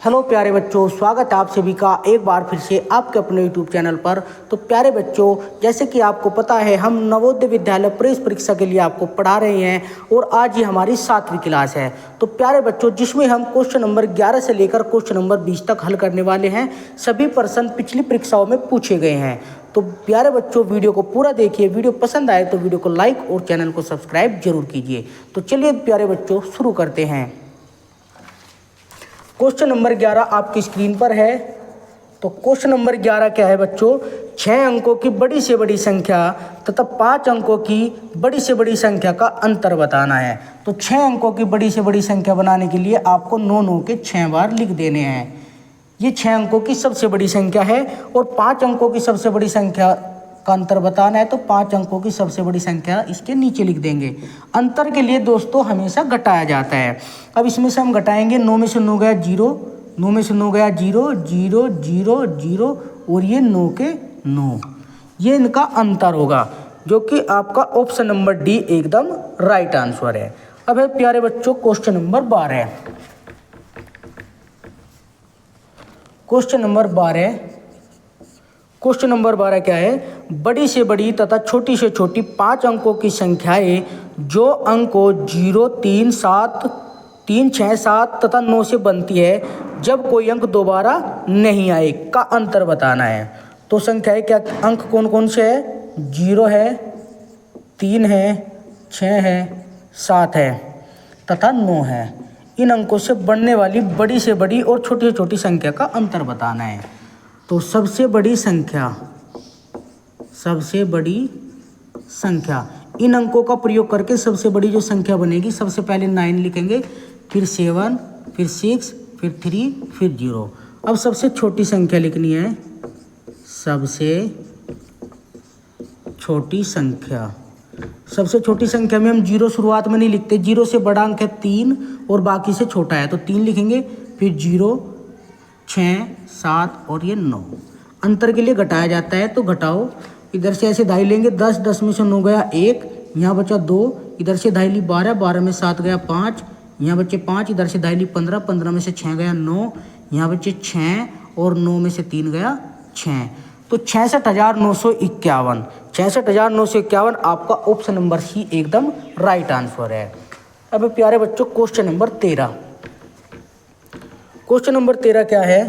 Hello प्यारे बच्चों, स्वागत है आप सभी का एक बार फिर से आपके अपने यूट्यूब चैनल पर। तो प्यारे बच्चों, जैसे कि आपको पता है हम नवोदय विद्यालय प्रवेश परीक्षा के लिए आपको पढ़ा रहे हैं और आज ये हमारी 7वीं क्लास है। तो प्यारे बच्चों, जिसमें हम क्वेश्चन नंबर 11 से लेकर क्वेश्चन नंबर 20 तक हल करने वाले हैं। सभी प्रश्न पिछली परीक्षाओं में पूछे गए हैं। तो प्यारे बच्चों, वीडियो को पूरा देखिए। वीडियो पसंद आए तो वीडियो को लाइक और चैनल को सब्सक्राइब जरूर कीजिए। तो चलिए प्यारे बच्चों, शुरू करते हैं। क्वेश्चन नंबर 11 आपकी स्क्रीन पर है। तो क्वेश्चन नंबर 11 क्या है बच्चों? 6 अंकों की बड़ी से बड़ी संख्या तथा 5 अंकों की बड़ी से बड़ी संख्या का अंतर बताना है। तो 6 अंकों की बड़ी से बड़ी संख्या बनाने के लिए आपको 9 के 6 बार लिख देने हैं। ये 6 अंकों की सबसे बड़ी संख्या है और 5 अंकों की सबसे बड़ी संख्या का अंतर बताना है। तो 5 अंकों की सबसे बड़ी संख्या इसके नीचे लिख देंगे। अंतर के लिए दोस्तों हमेशा घटाया जाता है। अब इसमें से हम घटाएंगे। 9 में से 9 गया 0, 9 में से 9 गया 0, 0, 0, 0 और ये 9 के 9। ये इनका अंतर होगा, जो कि आपका ऑप्शन नंबर डी एकदम राइट आंसर है। अब है प्यारे बच्चों question number 12। Question number 12, question number 12 क्या है? बड़ी से बड़ी तथा छोटी से छोटी 5 अंकों की संख्याएं जो अंकों 0, 3, 7, 3, 6, 7 तथा 9 से बनती है जब कोई अंक दोबारा नहीं आए का अंतर बताना है। तो संख्याएं क्या, अंक कौन कौन से है? 0 है, 3 है, 6 है, 7 है तथा 9 है। इन अंकों से बनने वाली बड़ी से बड़ी और छोटी से छोटी संख्या का अंतर बताना है। तो सबसे बड़ी संख्या, इन अंकों का प्रयोग करके सबसे बड़ी जो संख्या बनेगी, सबसे पहले 9 लिखेंगे, फिर 7, फिर 6, फिर 3, फिर 0। अब सबसे छोटी संख्या लिखनी है। सबसे छोटी संख्या में हम 0 शुरुआत में नहीं लिखते। 0 से बड़ा अंक है 3 और बाकी से छोटा है तो 3 लिखेंगे, फिर 0, 6, 7 और ये 9। अंतर के लिए घटाया जाता है तो घटाओ। इधर से ऐसे दाई लेंगे। 10, 10 में से 9 गया 1, यहाँ बचा 2, इधर से दाई ली 12, 12 में 7 गया 5, यहाँ बचे 5, इधर से दाई ली 15, 15 में से 6 गया 9, यहाँ बचे 6 और 9 में से 3 गया 6। तो 66,951, 66,951 आपका ऑप्शन नंबर सी एकदम राइट आंसर है। अब प्यारे बच्चों क्वेश्चन नंबर 13। क्वेश्चन नंबर 13 क्या है?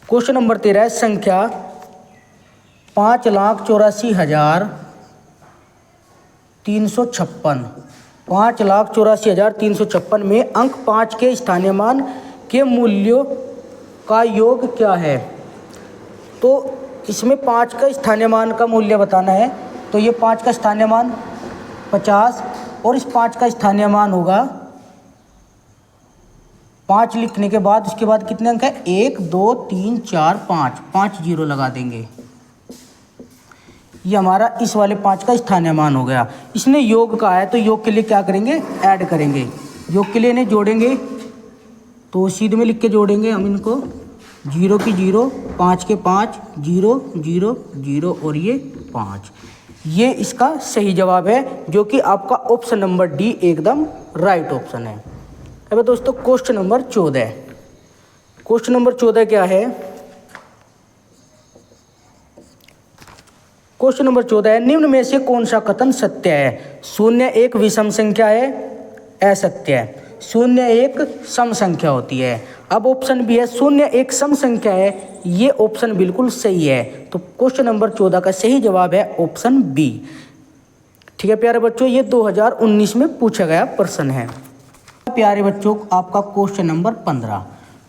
क्वेश्चन नंबर 13 है संख्या 5,84,356। 5,84,356 में अंक 5 के स्थानीय मान के मूल्यों का योग क्या है? तो इसमें 5 का स्थानीय मान का मूल्य बताना है। तो ये 5 का स्थानीय मान 50 और इस 5 का स्थानीय मान होगा 5 लिखने के बाद उसके बाद कितने अंक है? 1, 2, 3, 4, 5, 5 0 लगा देंगे। ये हमारा इस वाले 5 का स्थानीय मान हो गया। इसने योग का है तो योग के लिए क्या करेंगे? ऐड करेंगे। योग के लिए इन्हें जोड़ेंगे तो सीधे में लिख के जोड़ेंगे हम इनको। 0 की 0, 5 के 5, 0, 0, 0 और ये 5। ये इसका सही जवाब है, जो कि आपका ऑप्शन नंबर डी एकदम राइट ऑप्शन है। अब दोस्तों क्वेश्चन नंबर 14। क्वेश्चन नंबर 14 क्या है? क्वेश्चन नंबर 14 है निम्न में से कौन सा कथन सत्य है? 0 एक विषम संख्या है, असत्य है। 0 एक सम संख्या होती है। अब ऑप्शन बी है 0 एक सम संख्या है, ये ऑप्शन बिल्कुल सही है। तो क्वेश्चन नंबर 14 का सही जवाब है ऑप्शन बी। ठीक है प्यारे बच्चों, ये 2019 में पूछा गया प्रश्न है। प्यारे बच्चों आपका क्वेश्चन नंबर 15।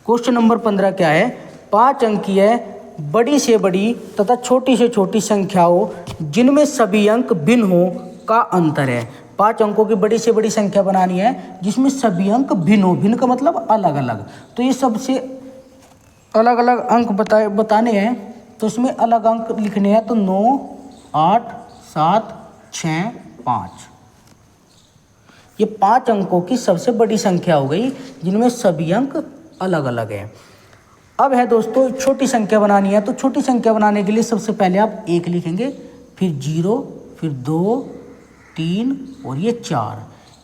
क्वेश्चन नंबर 15 क्या है? 5 अंकीय बड़ी से बड़ी तथा छोटी से छोटी संख्याओं जिनमें सभी अंक भिन्न हो का अंतर है। 5 अंकों की बड़ी से बड़ी संख्या बनानी है जिसमें सभी अंक भिन्न हो। भिन्न का मतलब अलग अलग। तो ये सबसे अलग अलग अंक बताने हैं। तो इसमें अलग अंक लिखने हैं। तो 9, 8, 7, 6, 5। ये 5 अंकों की सबसे बड़ी संख्या हो गई जिनमें सभी अंक अलग अलग हैं। अब है दोस्तों छोटी संख्या बनानी है। तो छोटी संख्या बनाने के लिए सबसे पहले आप 1 लिखेंगे, फिर 0, फिर 2, 3 और ये 4।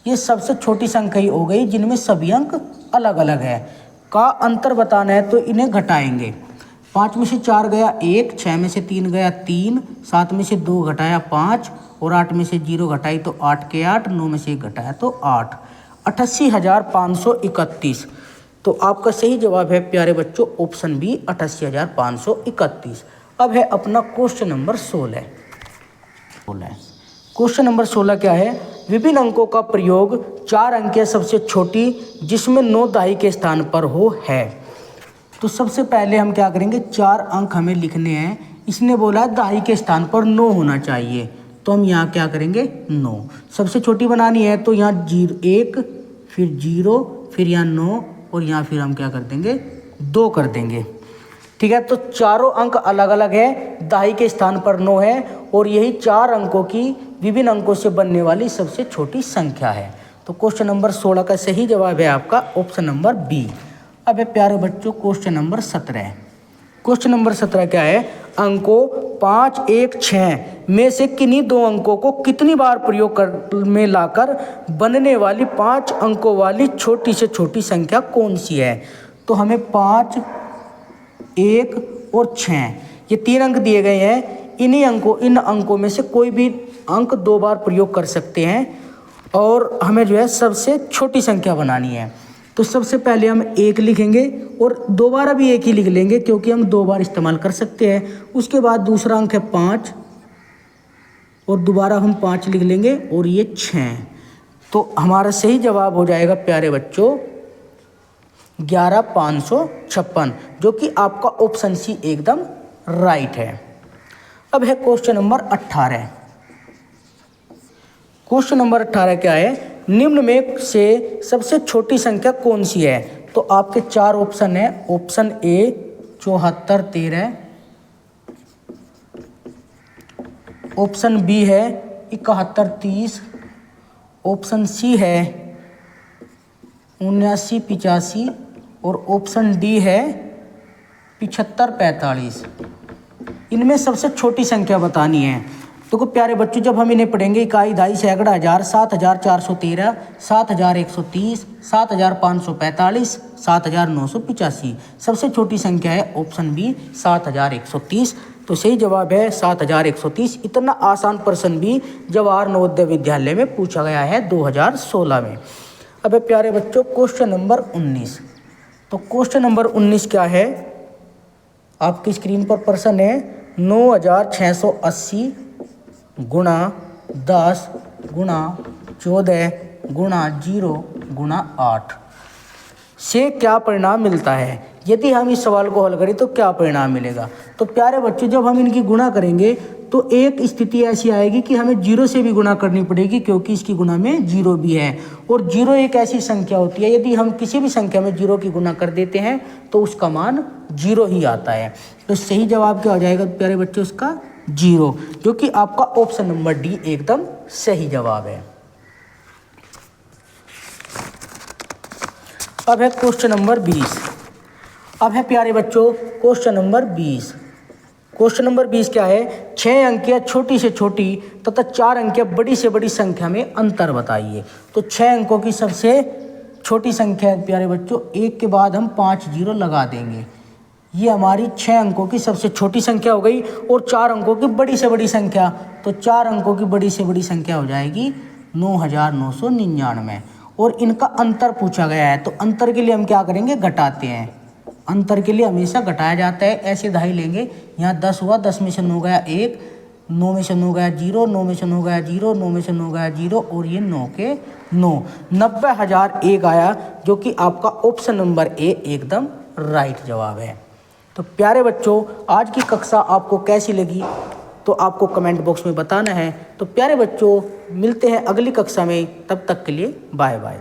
ये सबसे छोटी संख्या ही हो गई जिनमें सभी अंक अलग अलग है का अंतर बताना है तो इन्हें घटाएंगे। 5 में से 4 गया 1, 6 में से 3 गया 3, 7 में से 2 घटाया 5 और 8 में से 0 घटाई तो 8 के 8, 9 में से 1 घटाया तो 8, 88,531। तो आपका सही जवाब है प्यारे बच्चों ऑप्शन बी 88,531। अब है अपना क्वेश्चन नंबर 16। क्वेश्चन नंबर 16 क्या है? विभिन्न अंकों का प्रयोग 4 अंकीय सबसे छोटी जिसमें 9 दाई के स्थान पर हो है। तो सबसे पहले हम क्या करेंगे, 4 अंक हमें लिखने हैं। इसने बोला दाई के स्थान पर 9 होना चाहिए, तो हम यहाँ क्या करेंगे 9। सबसे छोटी बनानी है तो यहाँ 1 फिर 0 फिर यहाँ 9 और यहाँ फिर हम क्या कर देंगे 2 कर देंगे। ठीक है, तो चारों अंक अलग अलग है, दाई के स्थान पर 9 है और यही 4 अंकों की विभिन्न अंकों से बनने वाली सबसे छोटी संख्या है। तो क्वेश्चन नंबर 16 का सही जवाब है आपका ऑप्शन नंबर बी। अब है प्यारे बच्चों क्वेश्चन नंबर 17। क्वेश्चन नंबर 17 क्या है? अंकों 5, 1, 6 में से किन्हीं 2 अंकों को कितनी बार प्रयोग में लाकर बनने वाली 5 अंकों वाली छोटी से छोटी संख्या कौन सी है? तो हमें 5, 1 और 6 ये 3 अंक दिए गए हैं। इन अंकों में से कोई भी अंक 2 बार प्रयोग कर सकते हैं और हमें जो है सबसे छोटी संख्या बनानी है। तो सबसे पहले हम 1 लिखेंगे और दोबारा भी 1 ही लिख लेंगे क्योंकि हम 2 बार इस्तेमाल कर सकते हैं। उसके बाद दूसरा अंक है 5 और दोबारा हम 5 लिख लेंगे और ये 6। तो हमारा सही जवाब हो जाएगा प्यारे बच्चों 11,556, जो कि आपका ऑप्शन सी एकदम राइट है। अब है क्वेश्चन नंबर 18। क्वेश्चन नंबर 18 क्या है? निम्न में से सबसे छोटी संख्या कौन सी है? तो आपके 4 ऑप्शन है। ऑप्शन ए 74, 13, ऑप्शन बी है 71, 30, ऑप्शन सी है 79, 85 और ऑप्शन डी है 75, 45। इनमें सबसे छोटी संख्या बतानी है। तो प्यारे बच्चों जब हम इन्हें पढ़ेंगे इकाई, दाई, सैकड़ा, हजार, 7,413, 7,130, 7,545, 7,985। सबसे छोटी संख्या है ऑप्शन बी 7,130। तो सही जवाब है 7,130। इतना आसान प्रश्न भी जवाहर नवोदय विद्यालय में पूछा गया है 2016 में। अब प्यारे बच्चों क्वेश्चन नंबर 19। तो क्वेश्चन नंबर 19 क्या है? आपकी स्क्रीन पर प्रश्न है 9,680 गुणा 10 गुणा 14 गुणा 0 गुणा 8 से क्या परिणाम मिलता है? यदि हम इस सवाल को हल करें तो क्या परिणाम मिलेगा? तो प्यारे बच्चों जब हम इनकी गुणा करेंगे तो एक स्थिति ऐसी आएगी कि हमें 0 से भी गुणा करनी पड़ेगी क्योंकि इसकी गुणा में 0 भी है और 0 एक ऐसी संख्या होती है यदि हम किसी भी संख्या में 0 की गुणा कर देते हैं तो उसका मान 0 ही आता है। तो सही जवाब क्या हो जाएगा प्यारे बच्चों? उसका 0, जो कि आपका ऑप्शन नंबर डी एकदम सही जवाब है। अब है क्वेश्चन नंबर 20। अब है प्यारे बच्चों क्वेश्चन नंबर 20। क्वेश्चन नंबर 20 क्या है? 6 अंकीय छोटी से छोटी तथा 4 अंकीय बड़ी से बड़ी संख्या में अंतर बताइए। तो 6 अंकों की सबसे छोटी संख्या है प्यारे बच्चों, 1 के बाद हम 5 0 लगा देंगे। ये हमारी 6 अंकों की सबसे छोटी संख्या हो गई और 4 अंकों की बड़ी से बड़ी संख्या, तो 4 अंकों की बड़ी से बड़ी संख्या हो जाएगी 9,999 और इनका अंतर पूछा गया है। तो अंतर के लिए हम क्या करेंगे? घटाते हैं। अंतर के लिए हमेशा घटाया जाता है। ऐसे दाई लेंगे, यहाँ 10 हुआ, 10 में से 9 गया 1, 9 में से 9 गया 0, 9 में से 9 गया 0, 9 में से 9 गया 0 और ये 9 के 9, 90,001 आया, जो कि आपका ऑप्शन नंबर ए एकदम राइट जवाब है। तो प्यारे बच्चों आज की कक्षा आपको कैसी लगी तो आपको कमेंट बॉक्स में बताना है। तो प्यारे बच्चों मिलते हैं अगली कक्षा में, तब तक के लिए बाय बाय।